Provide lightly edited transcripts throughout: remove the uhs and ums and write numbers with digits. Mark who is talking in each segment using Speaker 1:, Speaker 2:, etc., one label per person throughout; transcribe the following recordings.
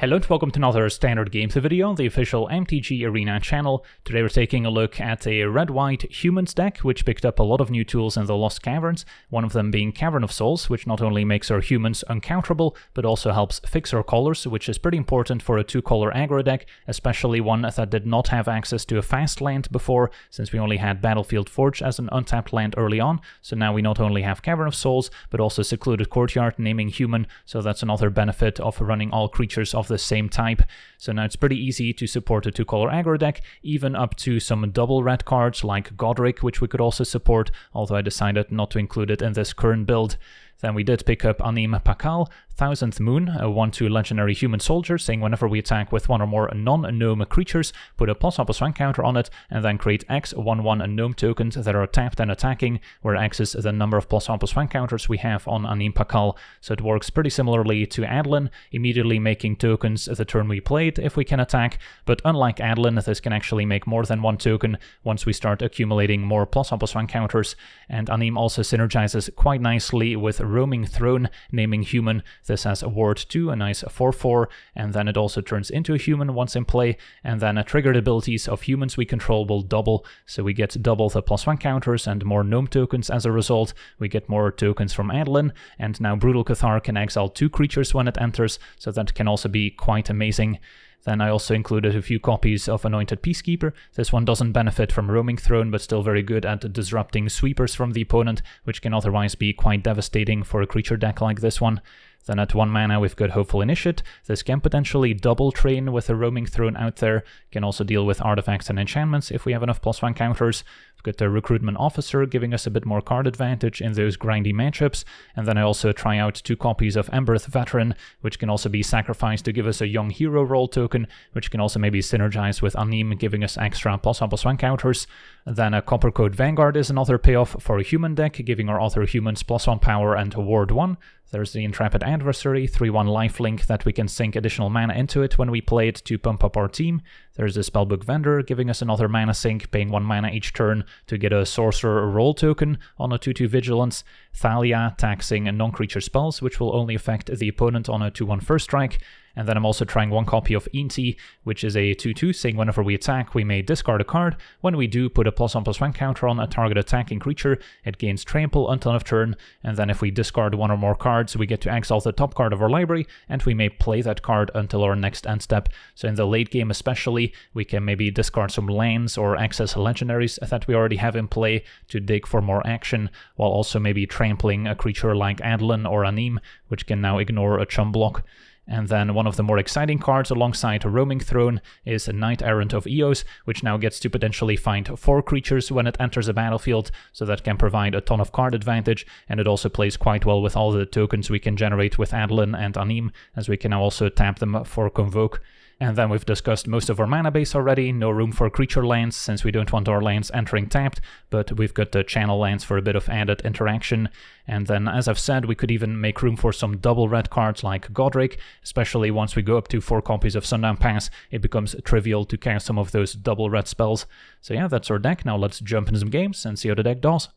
Speaker 1: Hello and welcome to another Standard Games video on the official MTG Arena channel. Today we're taking a look at a red-white humans deck, which picked up a lot of new tools in the Lost Caverns, one of them being Cavern of Souls, which not only makes our humans uncounterable, but also helps fix our colors, which is pretty important for a 2-color aggro deck, especially one that did not have access to a fast land before, since we only had Battlefield Forge as an untapped land early on. So now we not only have Cavern of Souls, but also Secluded Courtyard naming human, so that's another benefit of running all creatures of the same type. So now it's pretty easy to support a 2-color aggro deck, even up to some double red cards like Godric, which we could also support, although I decided not to include it in this current build. Then we did pick up Anim Pakal, 1000th Moon, a 1/2 legendary human soldier, saying whenever we attack with one or more non-gnome creatures, put a +1/+1 counter on it, and then create X 1/1 gnome tokens that are tapped and attacking, where X is the number of +1/+1 counters we have on Anim Pakal. So it works pretty similarly to Adlin, immediately making tokens the turn we played if we can attack, but unlike Adlin, this can actually make more than one token once we start accumulating more +1/+1 counters, and Anim also synergizes quite nicely with Roaming Throne, naming human. This has a ward 2, a nice 4/4, and then it also turns into a human once in play, and then triggered abilities of humans we control will double, so we get double the +1 counters and more gnome tokens as a result. We get more tokens from Adlin, and now Brutal Cathar can exile 2 creatures when it enters, so that can also be quite amazing. Then I also included a few copies of Anointed Peacekeeper. This one doesn't benefit from Roaming Throne, but still very good at disrupting sweepers from the opponent, which can otherwise be quite devastating for a creature deck like this one. Then at 1 mana we've got Hopeful Initiate. This can potentially double train with a Roaming Throne out there. Can also deal with artifacts and enchantments if we have enough +1 counters. We've got the Recruitment Officer giving us a bit more card advantage in those grindy matchups. And then I also try out 2 copies of Emberth Veteran, which can also be sacrificed to give us a Young Hero role token, which can also maybe synergize with Anim, giving us extra +1/+1 counters. Then a Coppercoat Vanguard is another payoff for a human deck, giving our other humans +1 power and ward 1. There's the Intrepid Adversary, 3/1 lifelink that we can sink additional mana into it when we play it to pump up our team. There's the Spellbook Vendor giving us another mana sink, paying 1 mana each turn to get a Sorcerer role token on a 2/2 Vigilance. Thalia taxing non-creature spells, which will only affect the opponent on a 2/1 First Strike. And then I'm also trying 1 copy of Inti, which is a 2/2, saying whenever we attack, we may discard a card. When we do, put a +1/+1 counter on a target attacking creature. It gains trample until end of turn, and then if we discard 1 or more cards, we get to exile the top card of our library, and we may play that card until our next end step. So in the late game especially, we can maybe discard some lands or access legendaries that we already have in play to dig for more action, while also maybe trampling a creature like Adlin or Anim, which can now ignore a chum block. And then one of the more exciting cards alongside a Roaming Throne is a Knight Errant of Eos, which now gets to potentially find 4 creatures when it enters a battlefield, so that can provide a ton of card advantage, and it also plays quite well with all the tokens we can generate with Adlin and Anim, as we can now also tap them for Convoke. And then we've discussed most of our mana base already, no room for creature lands since we don't want our lands entering tapped, but we've got the channel lands for a bit of added interaction. And then, as I've said, we could even make room for some double red cards like Godric, especially once we go up to 4 copies of Sundown Pass, it becomes trivial to cast some of those double red spells. So yeah, that's our deck. Now let's jump into some games and see how the deck does.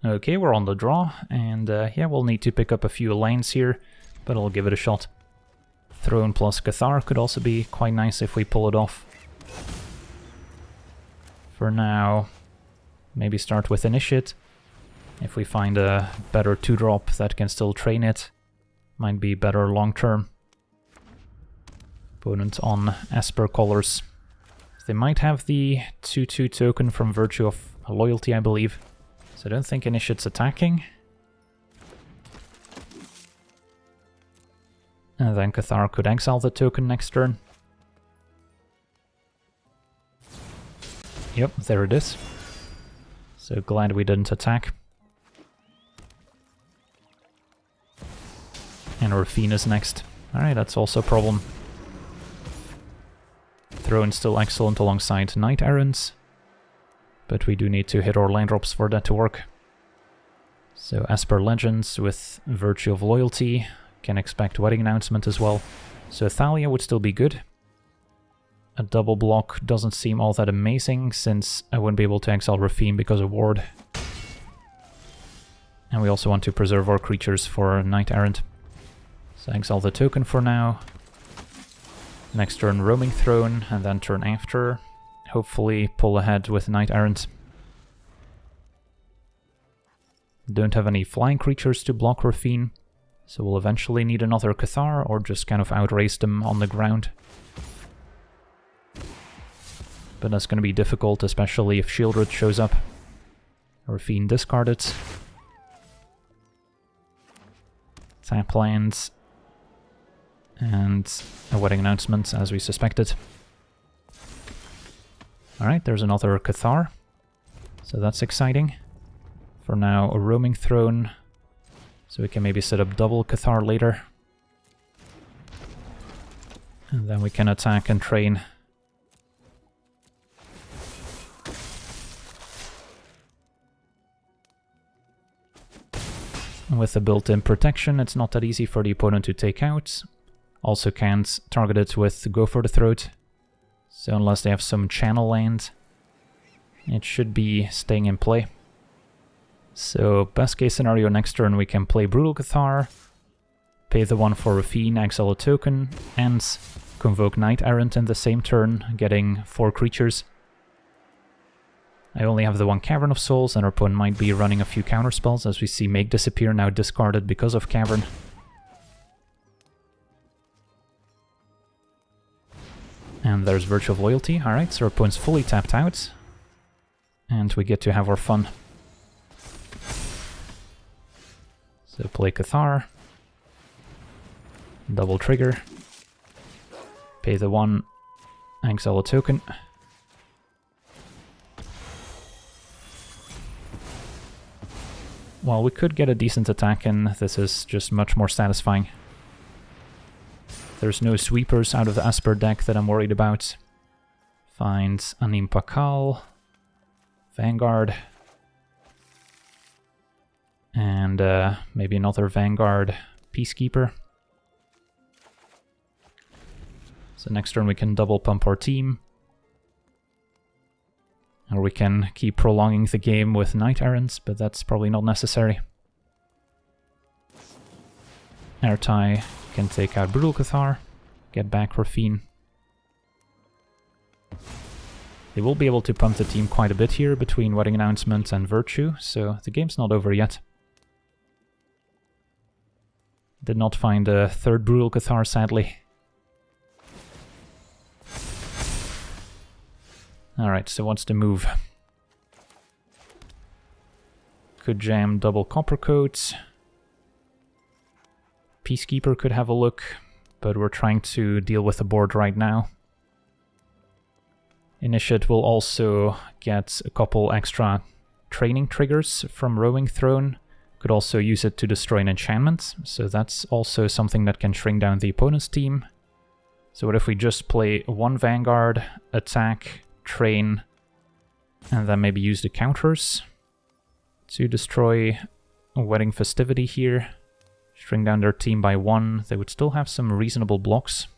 Speaker 1: Okay, we're on the draw, and yeah, we'll need to pick up a few lanes here, but I'll give it a shot. Throne plus Cathar could also be quite nice if we pull it off. For now, maybe start with Initiate. If we find a better 2-drop that can still train it, might be better long term. Opponent on Esper colors. They might have the 2/2 token from Virtue of Loyalty, I believe. So I don't think Initiate's attacking. And then Cathar could exile the token next turn. Yep, there it is. So glad we didn't attack. And Rafina's next. Alright, that's also a problem. Throne's still excellent alongside Knight Errants, but we do need to hit our land drops for that to work. So Esper Legends with Virtue of Loyalty. Can expect Wedding Announcement as well. So Thalia would still be good. A double block doesn't seem all that amazing, since I wouldn't be able to exile Rafine because of ward. And we also want to preserve our creatures for Knight Errant. So exile the token for now. Next turn Roaming Throne, and then turn after, hopefully pull ahead with Knight Errant. Don't have any flying creatures to block Rafine, so we'll eventually need another Cathar or just kind of outrace them on the ground. But that's going to be difficult, especially if Shieldred shows up. Rafine discarded. Tap lands. And a wedding announcement, as we suspected. Alright, there's another Cathar. So that's exciting. For now, a Roaming Throne. So we can maybe set up double Cathar later. And then we can attack and train. With the built-in protection, it's not that easy for the opponent to take out. Also can't target it with Go for the Throat. So unless they have some channel land, it should be staying in play. So best case scenario, next turn we can play Brutal Cathar, pay the 1 for Rafine, exile a token, and convoke Knight Errant in the same turn, getting 4 creatures. I only have the 1 Cavern of Souls, and our opponent might be running a few counterspells, as we see Make Disappear now discarded because of Cavern. And there's Virtue of Loyalty. Alright, so our opponent's fully tapped out. And we get to have our fun. So play Cathar. Double trigger. Pay the 1. Exile a token. Well, we could get a decent attack in. This is just much more satisfying. There's no sweepers out of the Esper deck that I'm worried about. Find Anim Pakal, Vanguard, and maybe another Vanguard Peacekeeper. So next turn we can double pump our team. Or we can keep prolonging the game with Knight Errants, but that's probably not necessary. Airtie can take out Brutal Cathar, get back Rafine. They will be able to pump the team quite a bit here between Wedding Announcement and Virtue, so the game's not over yet. Did not find a third Brutal Cathar, sadly. Alright, so what's the move? Could jam double Copper Coats. Peacekeeper could have a look, but we're trying to deal with the board right now. Initiate will also get a couple extra training triggers from Roaming Throne. Could also use it to destroy an enchantment, so that's also something that can shrink down the opponent's team. So what if we just play 1 Vanguard, attack, train, and then maybe use the counters to destroy a Wedding Festivity here. Shrink down their team by 1. They would still have some reasonable blocks.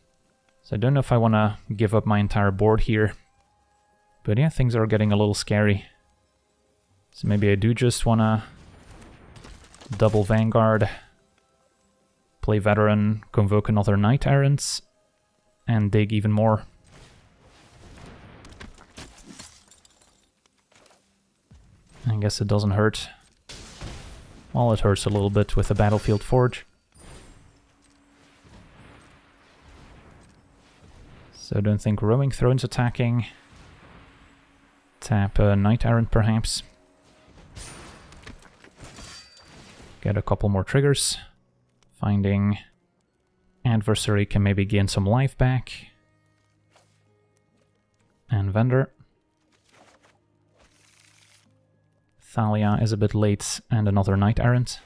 Speaker 1: So I don't know if I want to give up my entire board here. But yeah, things are getting a little scary. So maybe I do just want to double Vanguard, play Veteran, convoke another Knight Errant, and dig even more. I guess it doesn't hurt. Well, it hurts a little bit with the Battlefield Forge. So I don't think Roaming Throne's attacking. Tap Knight Errant perhaps. Get a couple more triggers. Finding Adversary can maybe gain some life back. And Vendor. Thalia is a bit late, and another Knight Errant.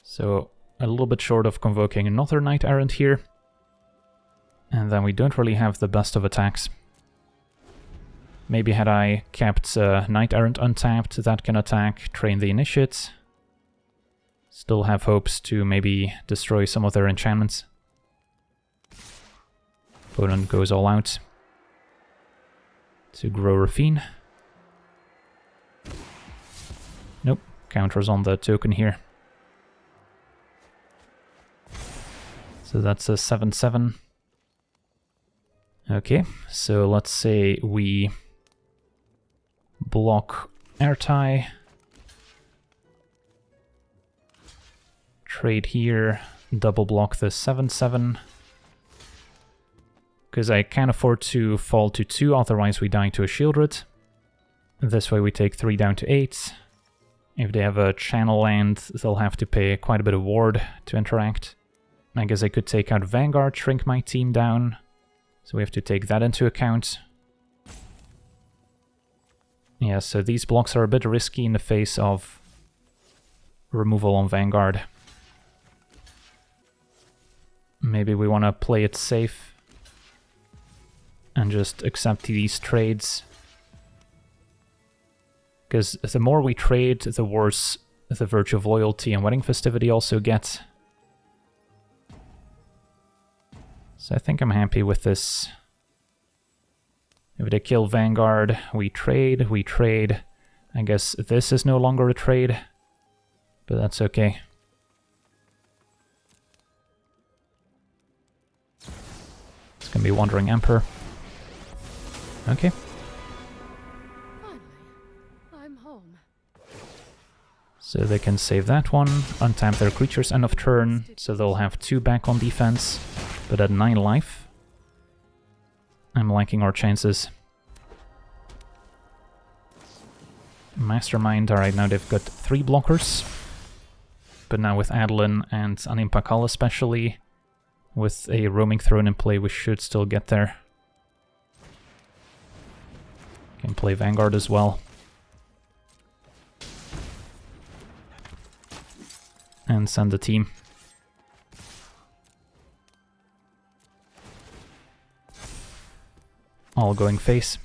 Speaker 1: So a little bit short of convoking another Knight Errant here. And then we don't really have the best of attacks. Maybe had I kept Knight Errant untapped, that can attack, train the Initiate. Still have hopes to maybe destroy some of their enchantments. Opponent goes all out to grow Rafine. Nope, counters on the token here. So that's a 7/7. Okay, so let's say we block airtie, trade here, double block the 7/7, because I can't afford to fall to 2, otherwise we die to a Shieldred. This way we take 3 down to 8. If they have a channel land, they'll have to pay quite a bit of ward to interact. I guess I could take out Vanguard, shrink my team down, so we have to take that into account. Yeah, so these blocks are a bit risky in the face of removal on Vanguard. Maybe we want to play it safe and just accept these trades. Because the more we trade, the worse the Virtue of Loyalty and Wedding Festivity also get. So I think I'm happy with this. If they kill Vanguard, we trade. I guess this is no longer a trade, but that's okay. It's gonna be Wandering Emperor. Okay. So they can save that one, untap their creatures end of turn, so they'll have 2 back on defense, but at 9 life. I'm liking our chances. Mastermind, alright, now they've got 3 blockers. But now with Adeline and Anim Pakal especially, with a roaming throne in play, we should still get there. Can play Vanguard as well. And send the team. All going face.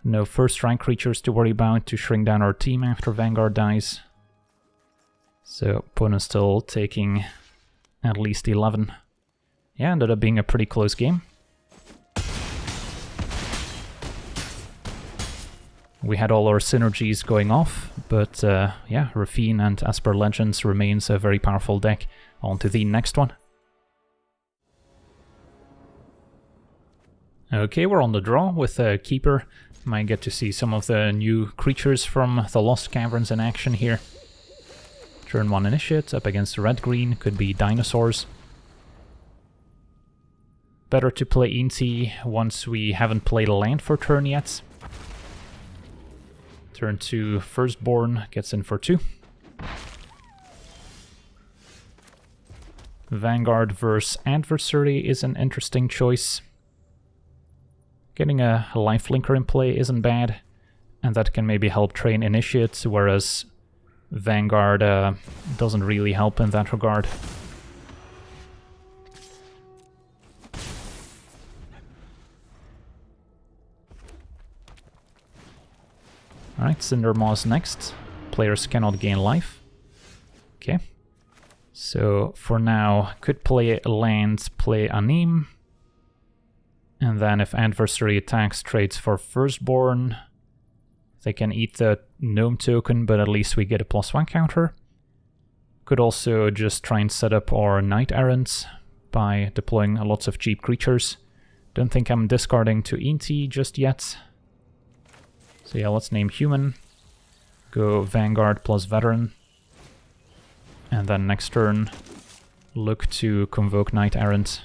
Speaker 1: No first rank creatures to worry about to shrink down our team after Vanguard dies. So opponent's still taking at least 11. Yeah, ended up being a pretty close game. We had all our synergies going off, but yeah, Rafine and Esper Legends remains a very powerful deck. On to the next one. Okay, we're on the draw with a Keeper. Might get to see some of the new creatures from the Lost Caverns in action here. Turn 1 Initiate up against red-green, could be dinosaurs. Better to play Inti once we haven't played a land for turn yet. Turn 2 Firstborn gets in for 2. Vanguard versus Adversary is an interesting choice. Getting a lifelinker in play isn't bad, and that can maybe help train Initiate, whereas Vanguard doesn't really help in that regard. Alright, Cindermaw's next. Players cannot gain life. Okay. So for now, could play land, play Anim. And then if Adversary attacks, trades for Firstborn. They can eat the Gnome token, but at least we get a +1 counter. Could also just try and set up our Knight Errants by deploying lots of cheap creatures. Don't think I'm discarding to Inti just yet. So yeah, let's name Human. Go Vanguard plus Veteran. And then next turn, look to convoke Knight Errant.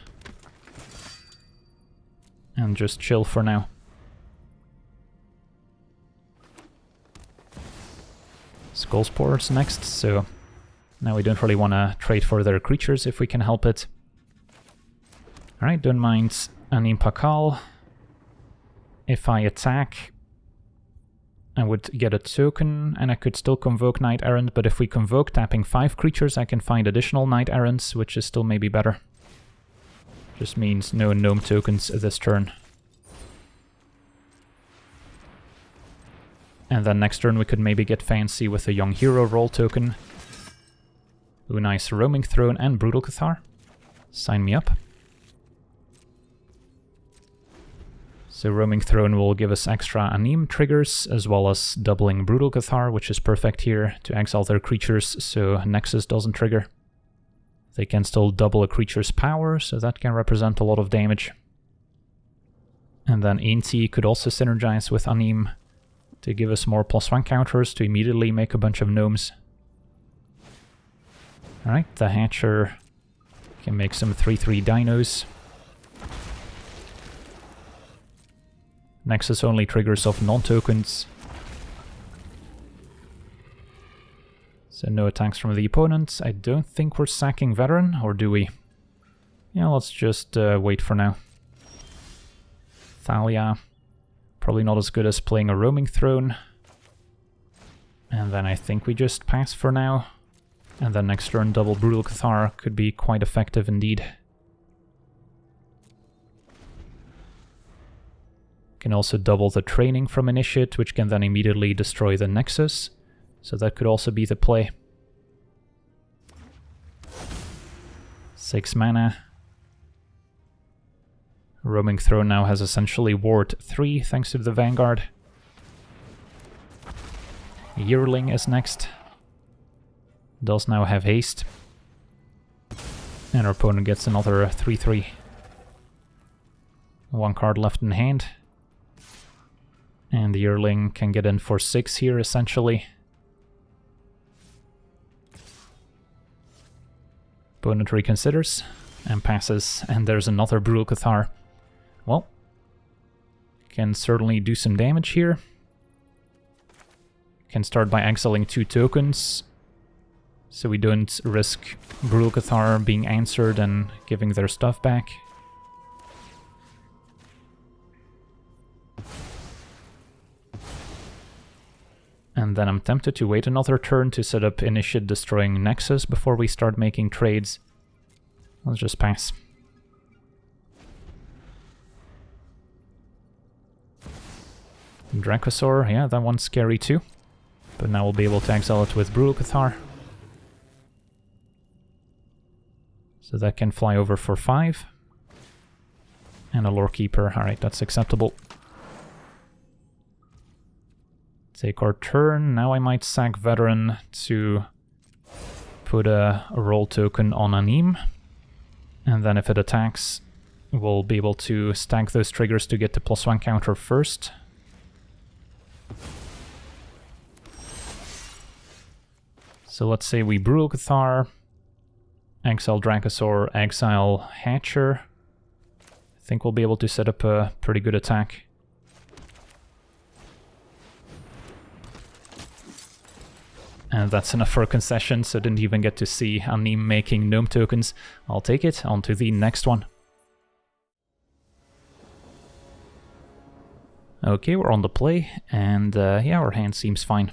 Speaker 1: And just chill for now. Skullspor's next, so now we don't really want to trade for their creatures if we can help it. Alright, don't mind Anim Pakal. If I attack, I would get a token, and I could still convoke Knight Errant, but if we convoke tapping 5 creatures, I can find additional Knight Errants, which is still maybe better. Just means no Gnome tokens this turn. And then next turn we could maybe get fancy with a Young Hero roll token. Ooh, nice. Roaming Throne and Brutal Cathar. Sign me up. So Roaming Throne will give us extra Anim triggers, as well as doubling Brutal Cathar, which is perfect here to exile their creatures so Nexus doesn't trigger. They can still double a creature's power, so that can represent a lot of damage. And then Ainti could also synergize with Anim to give us more +1 counters to immediately make a bunch of gnomes. Alright, the Hatcher can make some 3/3 dinos. Nexus only triggers off non-tokens. So no attacks from the opponent. I don't think we're sacking Veteran, or do we? Yeah, let's just wait for now. Thalia, probably not as good as playing a Roaming Throne. And then I think we just pass for now. And then next turn double Brutal Cathar could be quite effective indeed. Can also double the training from Initiate, which can then immediately destroy the Nexus. So that could also be the play. 6 mana. Roaming Throne now has essentially Ward 3 thanks to the Vanguard. Yearling is next. Does now have haste. And our opponent gets another 3/3. 1 card left in hand. And the Yearling can get in for 6 here, essentially. Opponent reconsiders and passes, and there's another Brutal Cathar. Well, can certainly do some damage here. Can start by exiling 2 tokens, so we don't risk Brutal Cathar being answered and giving their stuff back. And then I'm tempted to wait another turn to set up Initiate destroying Nexus before we start making trades. Let's just pass. Dracosaur, yeah, that one's scary too. But now we'll be able to exile it with Brutal Cathar. So that can fly over for 5. And a Lorekeeper, alright, that's acceptable. Take our turn. Now I might sack Veteran to put a roll token on Anim. And then if it attacks, we'll be able to stack those triggers to get the +1 counter first. So let's say we Brutal Cathar, exile Dracosaur, exile Hatcher. I think we'll be able to set up a pretty good attack. And that's enough for a concession, so didn't even get to see Anim making gnome tokens. I'll take it, on to the next one. Okay, we're on the play, and yeah, our hand seems fine.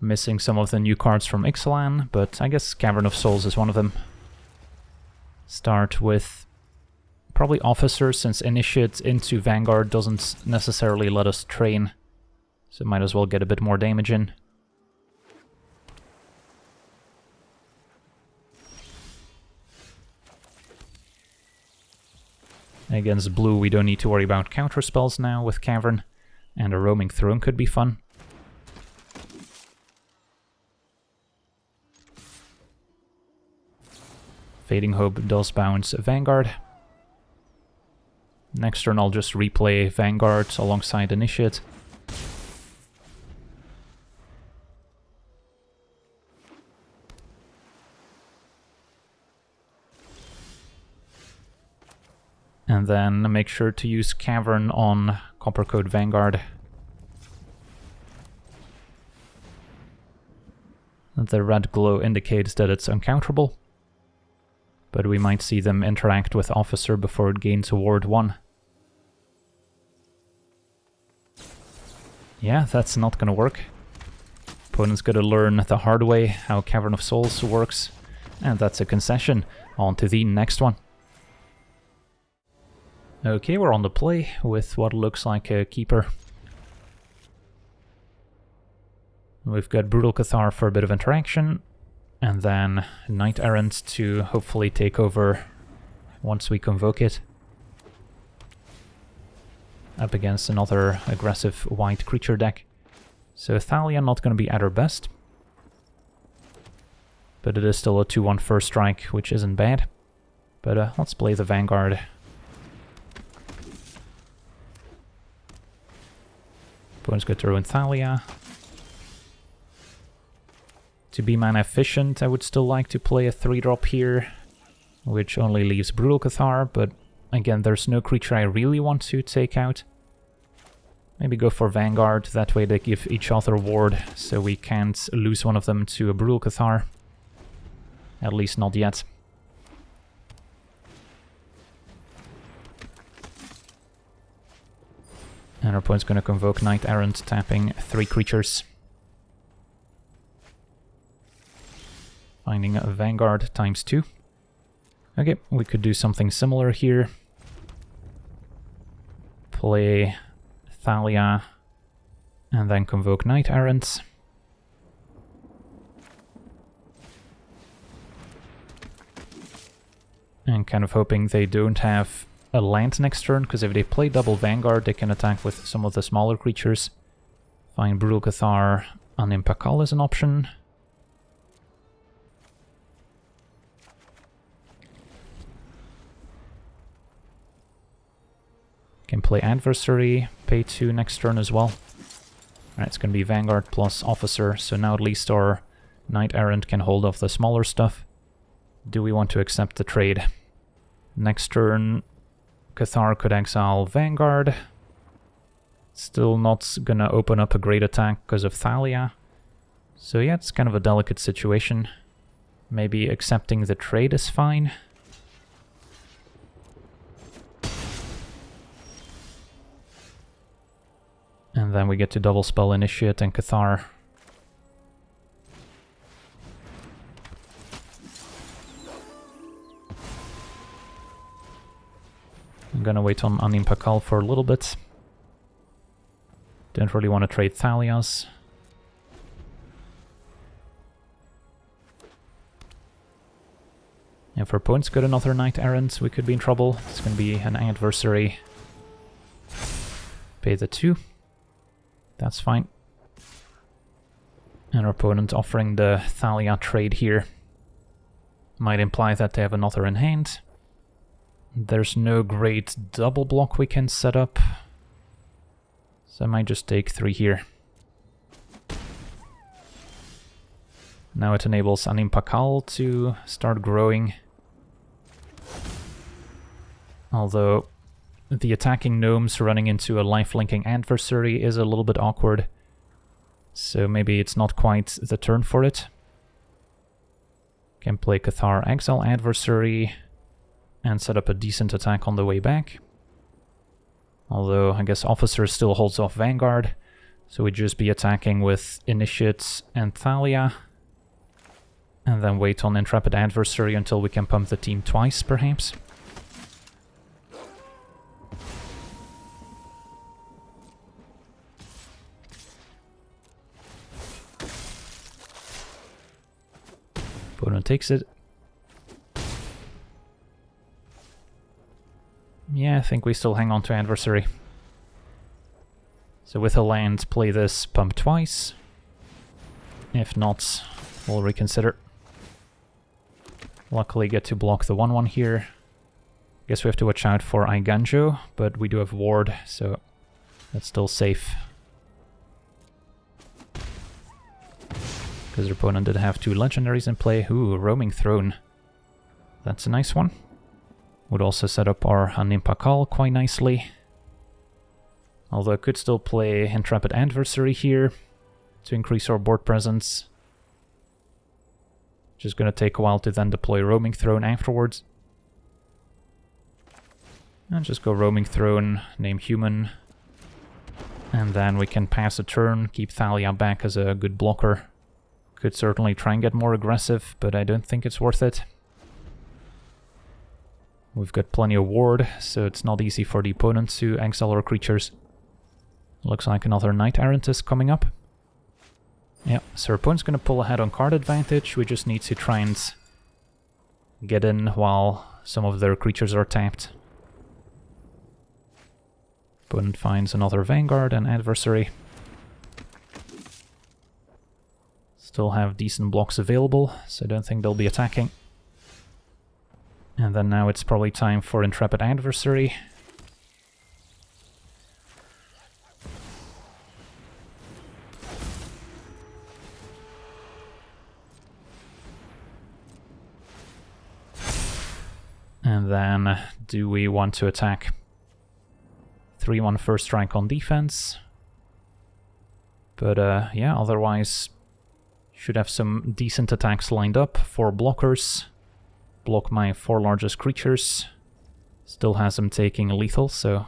Speaker 1: Missing some of the new cards from Ixalan, but I guess Cavern of Souls is one of them. Start with probably Officer, since Initiate into Vanguard doesn't necessarily let us train. So might as well get a bit more damage in. Against blue we don't need to worry about counter spells now with Cavern, and a Roaming Throne could be fun. Fading Hope does bounce Vanguard. Next turn I'll just replay Vanguard alongside Initiate. And then make sure to use Cavern on Copper Code Vanguard. The red glow indicates that it's uncounterable, but we might see them interact with Officer before it gains Ward 1. Yeah, that's not gonna work. Opponent's gonna learn the hard way how Cavern of Souls works, and that's a concession. On to the next one. Okay, we're on the play with what looks like a keeper. We've got Brutal Cathar for a bit of interaction, and then Knight Errant to hopefully take over once we convoke it. up against another aggressive white creature deck. So Thalia not going to be at her best. But it is still a 2-1 first strike, which isn't bad. But let's play the Vanguard. Opponent's going to ruin Thalia. To be mana efficient, I would still like to play a 3-drop here, which only leaves Brutal Cathar, but again, there's no creature I really want to take out. Maybe go for Vanguard, that way they give each other ward, so we can't lose one of them to a Brutal Cathar. At least not yet. And our opponent's going to convoke Knight Errant, tapping 3 creatures. Finding a Vanguard ×2. Okay, we could do something similar here. Play Thalia, and then convoke Knight Errant. And kind of hoping they don't have a land next turn, because if they play double Vanguard, they can attack with some of the smaller creatures. Find Brutal Cathar, Anim Pakal is an option. Can play Adversary, pay 2 next turn as well. Alright, it's going to be Vanguard plus Officer, so now at least our Knight Errant can hold off the smaller stuff. Do we want to accept the trade? Next turn, Cathar could exile Vanguard. Still not gonna open up a great attack because of Thalia. So yeah, it's kind of a delicate situation. Maybe accepting the trade is fine. And then we get to double spell Initiate and Cathar. I'm gonna wait on Anim Pakal for a little bit. Don't really want to trade Thalias. If our opponent's got another Knight Errant, we could be in trouble. It's gonna be an Adversary. Pay the 2. That's fine. And our opponent offering the Thalia trade here. Might imply that they have another in hand. There's no great double block we can set up, so I might just take 3 here. Now it enables Anim Pakal to start growing. Although the attacking gnomes running into a life-linking Adversary is a little bit awkward, so maybe it's not quite the turn for it. Can play Cathar, exile Adversary, and set up a decent attack on the way back. Although, I guess Officer still holds off Vanguard, so we'd just be attacking with Initiates and Thalia. And then wait on Intrepid Adversary until we can pump the team twice, perhaps. Opponent takes it. Yeah, I think we still hang on to Adversary. So with a land, play this, pump twice. If not, we'll reconsider. Luckily get to block the 1/1 here. Guess we have to watch out for Eiganjo, but we do have ward, so that's still safe. Because our opponent did have 2 legendaries in play. Ooh, Roaming Throne. That's a nice one. Would also set up our Anim Pakal quite nicely. Although I could still play Intrepid Adversary here to increase our board presence. Just gonna take a while to then deploy Roaming Throne afterwards. And just go Roaming Throne, name Human. And then we can pass a turn, keep Thalia back as a good blocker. Could certainly try and get more aggressive, but I don't think it's worth it. We've got plenty of ward, so it's not easy for the opponent to exile our creatures. Looks like another Knight Errant is coming up. Yeah, so our opponent's going to pull ahead on card advantage. We just need to try and get in while some of their creatures are tapped. Opponent finds another Vanguard and Adversary. Still have decent blocks available, so I don't think they'll be attacking. And then now it's probably time for Intrepid Adversary. And then, do we want to attack? 3-1 first strike on defense. But yeah, otherwise should have some decent attacks lined up. 4 blockers. Block my 4 largest creatures. Still has them taking lethal, so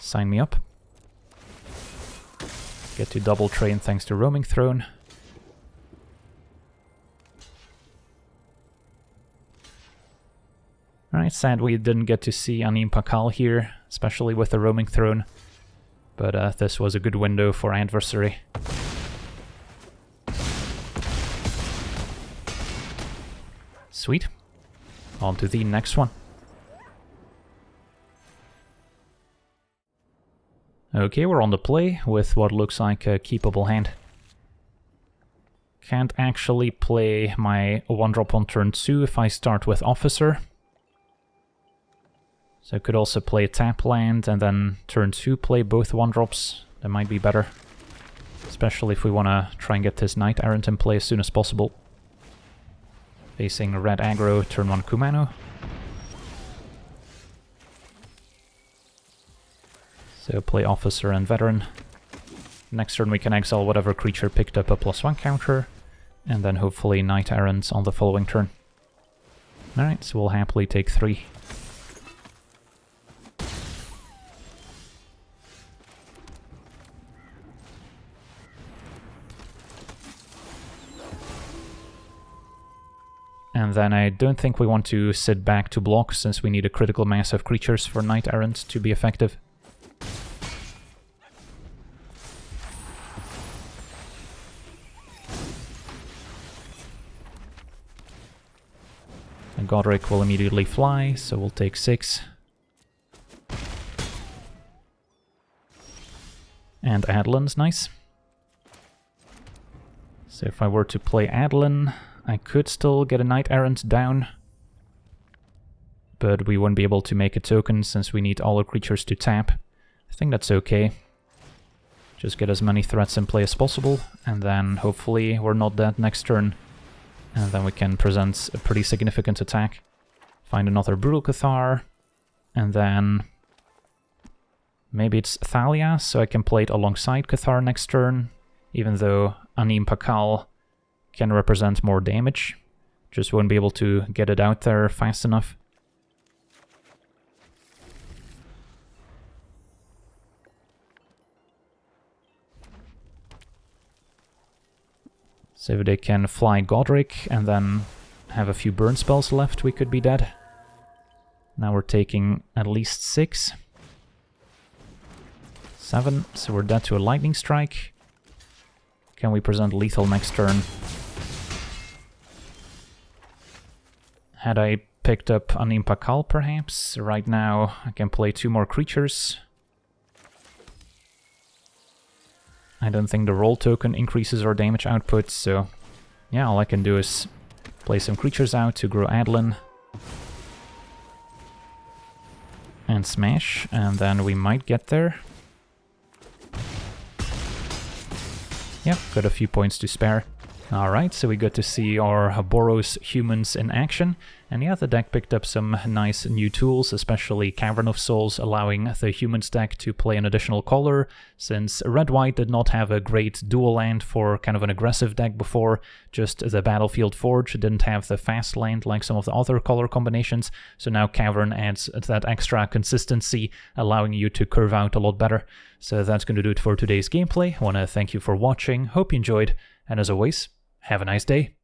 Speaker 1: sign me up. Get to double train thanks to Roaming Throne. Alright, sad we didn't get to see Anim Pakal here, especially with the Roaming Throne. But this was a good window for Adversary. Sweet. On to the next one. Okay, we're on the play with what looks like a keepable hand. Can't actually play my 1-drop on turn 2 if I start with Officer. So I could also play tap land and then turn 2 play both 1-drops. That might be better. Especially if we want to try and get this Knight Errant in play as soon as possible. Facing red aggro, turn 1 Kumano. So play Officer and Veteran. Next turn we can exile whatever creature picked up a +1 counter. And then hopefully Knight Errant on the following turn. Alright, so we'll happily take 3. And then I don't think we want to sit back to block, since we need a critical mass of creatures for Knight Errant to be effective. And Godric will immediately fly, so we'll take 6. And Adlan's nice. So if I were to play Adlan, I could still get a Knight Errant down, but we wouldn't be able to make a token since we need all our creatures to tap. I think that's okay. Just get as many threats in play as possible, and then hopefully we're not dead next turn, and then we can present a pretty significant attack. Find another Brutal Cathar, and then maybe it's Thalia, so I can play it alongside Cathar next turn, even though Anim Pakal can represent more damage. Just won't be able to get it out there fast enough. So if they can fly Godric and then have a few burn spells left, we could be dead. Now we're taking at least 6. 7, so we're dead to a Lightning Strike. Can we present lethal next turn? Had I picked up Anim Pakal, perhaps? Right now I can play 2 more creatures. I don't think the roll token increases our damage output, so yeah, all I can do is play some creatures out to grow Adlan. And smash, and then we might get there. Yep, got a few points to spare. Alright, so we got to see our Boros humans in action, and yeah, the deck picked up some nice new tools, especially Cavern of Souls, allowing the humans deck to play an additional color, since Red-White did not have a great dual land for kind of an aggressive deck before. Just the Battlefield Forge didn't have the fast land like some of the other color combinations, so now Cavern adds that extra consistency, allowing you to curve out a lot better. So that's going to do it for today's gameplay. I want to thank you for watching, hope you enjoyed, and as always, have a nice day.